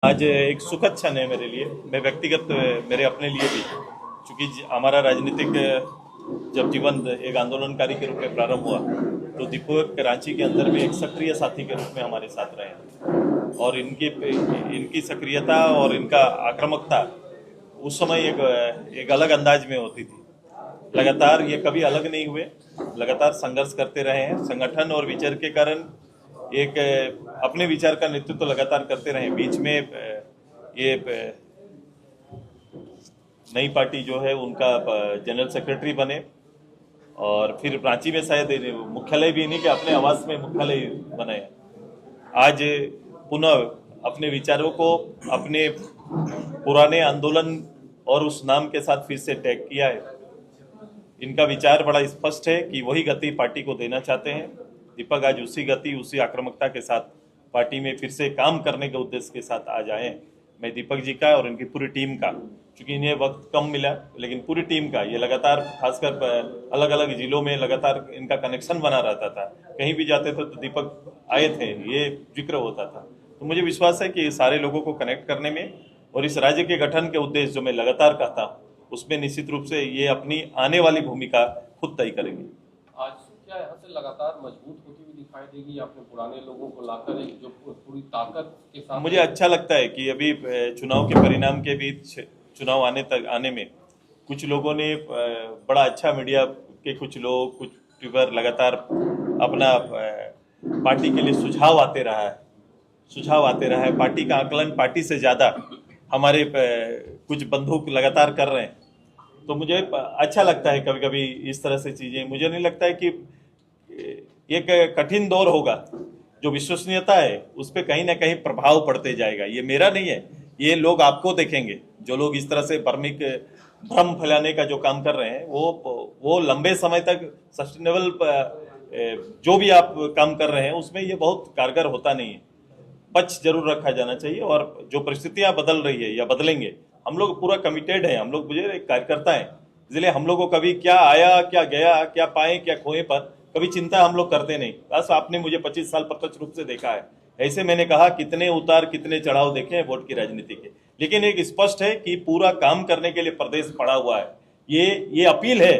आज एक सुखद क्षण है मेरे लिए, मैं व्यक्तिगत मेरे अपने लिए भी, क्योंकि हमारा राजनीतिक जब जीवन एक आंदोलनकारी के रूप में प्रारंभ हुआ तो दीपक रांची के अंदर में एक सक्रिय साथी के रूप में हमारे साथ रहे और इनकी सक्रियता और इनका आक्रामकता उस समय एक अलग अंदाज में होती थी। लगातार ये कभी अलग नहीं हुए, लगातार संघर्ष करते रहे हैं। संगठन और विचार के कारण एक अपने विचार का नेतृत्व तो लगातार करते रहे। बीच में ये नई पार्टी जो है उनका जनरल सेक्रेटरी बने और फिर रांची में शायद मुख्यालय भी नहीं कि अपने आवास में मुख्यालय बनाए। आज पुनः अपने विचारों को अपने पुराने आंदोलन और उस नाम के साथ फिर से टैग किया है। इनका विचार बड़ा स्पष्ट है कि वही गति पार्टी को देना चाहते हैं। दीपक आज उसी गति उसी आक्रामकता के साथ पार्टी में फिर से काम करने के उद्देश्य के साथ आज आए। मैं दीपक जी का और इनकी पूरी टीम का, क्योंकि इन्हें वक्त कम मिला, लेकिन पूरी टीम का ये लगातार खासकर अलग अलग जिलों में लगातार इनका कनेक्शन बना रहता था। कहीं भी जाते थे तो दीपक आए थे, ये जिक्र होता था। तो मुझे विश्वास है कि सारे लोगों को कनेक्ट करने में और इस राज्य के गठन के उद्देश्य जो मैं लगातार कहता हूँ उसमें निश्चित रूप से ये अपनी आने वाली भूमिका खुद तय करेंगे। आज क्या यहाँ से लगातार मजबूत होती हुई दिखाई देगी? आपने पुराने लोगों को लाकर एक जो पूरी ताकत के साथ, मुझे अच्छा लगता है कि अभी चुनाव के परिणाम के बीच चुनाव आने में कुछ लोगों ने बड़ा अच्छा, मीडिया के कुछ लोग, कुछ ट्यूबर लगातार अपना पार्टी के लिए सुझाव आते रहा है। पार्टी का आकलन पार्टी से ज़्यादा हमारे कुछ बंधु लगातार कर रहे हैं। तो मुझे अच्छा लगता है कभी कभी इस तरह से चीज़ें। मुझे नहीं लगता है कि एक कठिन दौर होगा, जो विश्वसनीयता है उस पर कहीं ना कहीं प्रभाव पड़ते जाएगा। ये मेरा नहीं है, ये लोग आपको देखेंगे। जो लोग इस तरह से भ्रम फैलाने का जो काम कर रहे हैं वो लंबे समय तक सस्टेनेबल जो भी आप काम कर रहे हैं उसमें ये बहुत कारगर होता नहीं है। पक्ष जरूर रखा जाना चाहिए और जो परिस्थितियां बदल रही है या बदलेंगे, हम लोग पूरा कमिटेड हैं। हम लोग मुझे एक कार्यकर्ता हैं, इसलिए हम लोग को कभी क्या आया क्या गया, क्या पाए क्या खोए पर कभी चिंता हम लोग करते नहीं। बस आपने मुझे 25 साल प्रत्यक्ष रूप से देखा है, ऐसे मैंने कहा कितने उतार कितने चढ़ाव देखे हैं वोट की राजनीति के, लेकिन एक स्पष्ट है कि पूरा काम करने के लिए प्रदेश पड़ा हुआ है। ये अपील है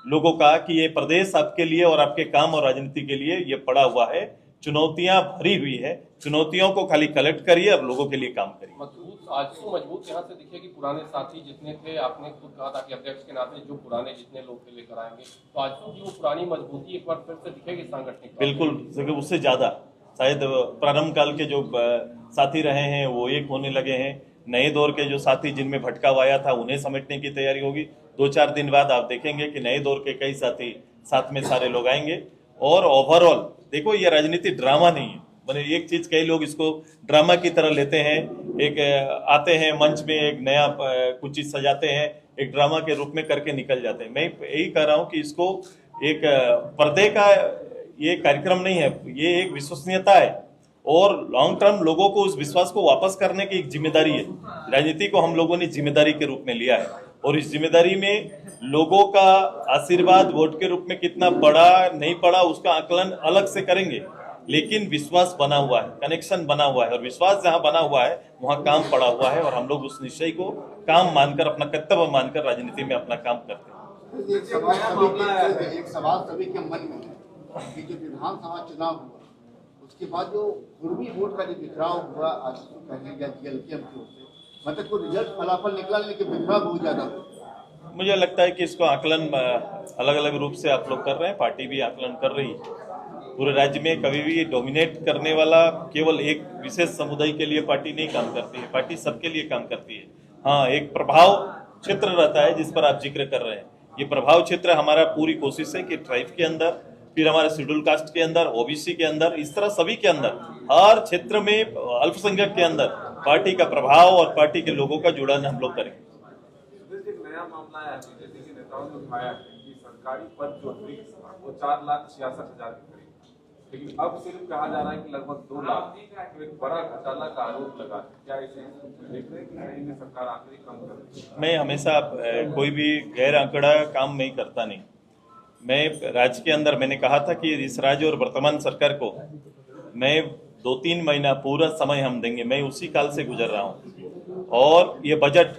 लोगों का कि ये प्रदेश आपके लिए और आपके काम और राजनीति के लिए ये पड़ा हुआ है। चुनौतियां भरी हुई है, चुनौतियों को खाली कलेक्ट करिए और लोगों के लिए काम करिए। आज तो मजबूत यहाँ से दिखेगी। पुराने साथी जितने थे, आपने खुद कहा था कि अध्यक्ष के नाते जो पुराने जितने लोग थे लेकर आएंगे, तो आज की वो पुरानी मजबूती एक बार फिर से दिखेगी सांगठनिक। बिल्कुल, उससे ज्यादा शायद प्रारंभ काल के जो साथी रहे हैं वो एक होने लगे हैं। नए दौर के जो साथी जिनमें भटकाव आया था उन्हें समेटने की तैयारी होगी। 2-4 दिन बाद आप देखेंगे कि नए दौर के कई साथी साथ में सारे लोग आएंगे। और ओवरऑल देखो, ये राजनीति ड्रामा नहीं है। मैंने एक चीज, कई लोग इसको ड्रामा की तरह लेते हैं। एक आते हैं मंच में, एक नया कुछ चीज सजाते हैं, एक ड्रामा के रूप में करके निकल जाते हैं। मैं यही कह रहा हूँ कि इसको एक पर्दे का ये कार्यक्रम नहीं है, ये एक विश्वसनीयता है और लॉन्ग टर्म लोगों को उस विश्वास को वापस करने की एक जिम्मेदारी है। राजनीति को हम लोगों ने जिम्मेदारी के रूप में लिया है और इस जिम्मेदारी में लोगों का आशीर्वाद वोट के रूप में कितना पड़ा नहीं पड़ा उसका आकलन अलग से करेंगे, लेकिन विश्वास बना हुआ है, कनेक्शन बना हुआ है और विश्वास जहां बना हुआ है वहां काम पड़ा हुआ है और हम लोग उस निश्चय को काम मानकर, अपना कर्तव्य मानकर राजनीति में अपना काम करते हैं। एक सवाल सभी के मन में है कि जो विधानसभा चुनाव हुआ उसके बाद जो पूर्वी वोट का जो बिखराव हुआ, आज तो कहेंगे जीएलके मतलब कोई रिजल्ट फलाफल निकला लेकिन बिखराव बहुत ज्यादा हुआ। मुझे लगता है कि इसको आकलन अलग अलग रूप से आप लोग कर रहे हैं, पार्टी भी आकलन कर रही है। पूरे राज्य में कभी भी डोमिनेट करने वाला केवल एक विशेष समुदाय के लिए पार्टी नहीं काम करती है, पार्टी सबके लिए काम करती है। हाँ, एक प्रभाव क्षेत्र रहता है जिस पर आप जिक्र कर रहे हैं। ये प्रभाव क्षेत्र हमारा पूरी कोशिश है कि ट्राइब के अंदर, फिर हमारे शेड्यूल कास्ट के अंदर, ओबीसी के अंदर, इस तरह सभी के अंदर, हर क्षेत्र में अल्पसंख्यक के अंदर पार्टी का प्रभाव और पार्टी के लोगों का जुड़ान हम लोग करेंगे। नया मामला है, बीजेपी के नेताओं ने उठाया कि सरकारी पद जो वो 4,66,000 के करीब, लेकिन अब सिर्फ कहा जा रहा है कि लगभग 2 लाख, तो एक बड़ा घोटाला का आरोप लगा। क्या इसे देख रहे हैं कि नहीं में सरकार आखिरी कम कर रही है? मैं हमेशा कोई भी गैर आंकड़ा काम नहीं करता नहीं। मैं राज्य के अंदर मैंने कहा था कि इस राज्य और वर्तमान सरकार को मैं 2-3 महीना पूरा समय हम देंगे। मैं उसी काल से गुजर रहा हूँ और ये बजट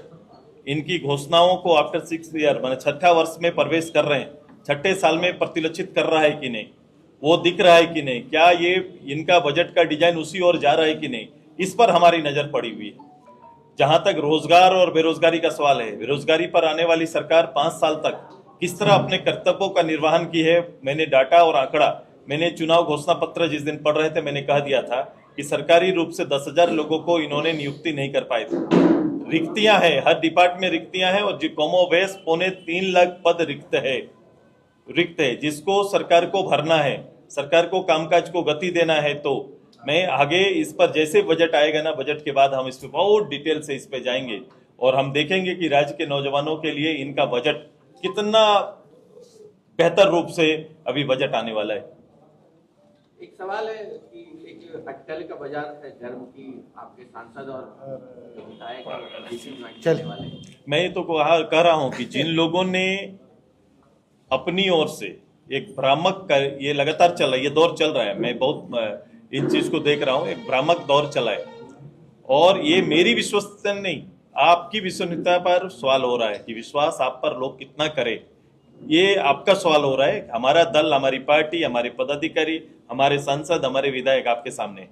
इनकी घोषणाओं को आफ्टर 6 ईयर मैंने 6ठा वर्ष में प्रवेश कर रहे हैं, 6ठे साल में प्रतिलक्षित कर रहा है कि नहीं, वो दिख रहा है कि नहीं, क्या ये इनका बजट का डिजाइन उसी ओर जा रहा है कि नहीं, इस पर हमारी नजर पड़ी हुई है। जहां तक रोजगार और बेरोजगारी का सवाल है, बेरोजगारी पर आने वाली सरकार 5 साल तक किस तरह अपने कर्तव्यों का निर्वहन की है, मैंने डाटा और आंकड़ा, मैंने चुनाव घोषणा पत्र जिस दिन पढ़ रहे थे मैंने कह दिया था कि सरकारी रूप से 10,000 लोगों को इन्होंने नियुक्ति नहीं कर पाए थे। रिक्तियां हैं, हर डिपार्टमेंट में रिक्तियां हैं और कमोबेश 3.25 लाख पद रिक्त है, जिसको सरकार को भरना है, सरकार को कामकाज को गति देना है। तो मैं आगे इस पर जैसे बजट आएगा ना, बजट के बाद हम इस पे बहुत डिटेल से इस पे जाएंगे और हम देखेंगे कि राज्य के नौजवानों के लिए इनका बजट कितना बेहतर रूप से अभी बजट आने वाला है। एक सवाल है कि एक अटकल का बाजार है धर्म की, आपके सांसद और विधायक चलने वाले, मैं तो कह रहा हूं कि जिन लोगों ने अपनी ओर से एक भ्रामक ये लगातार चल रहा है, ये दौर चल रहा है, मैं बहुत इस चीज को देख रहा हूं, एक भ्रामक दौर चला है और ये मेरी विश्वसनीयता नहीं, आपकी विश्वसनीयता पर सवाल हो रहा है कि विश्वास आप पर लोग कितना करे, ये आपका सवाल हो रहा है। हमारा दल, हमारी पार्टी, हमारे पदाधिकारी, हमारे सांसद, हमारे विधायक आपके सामने।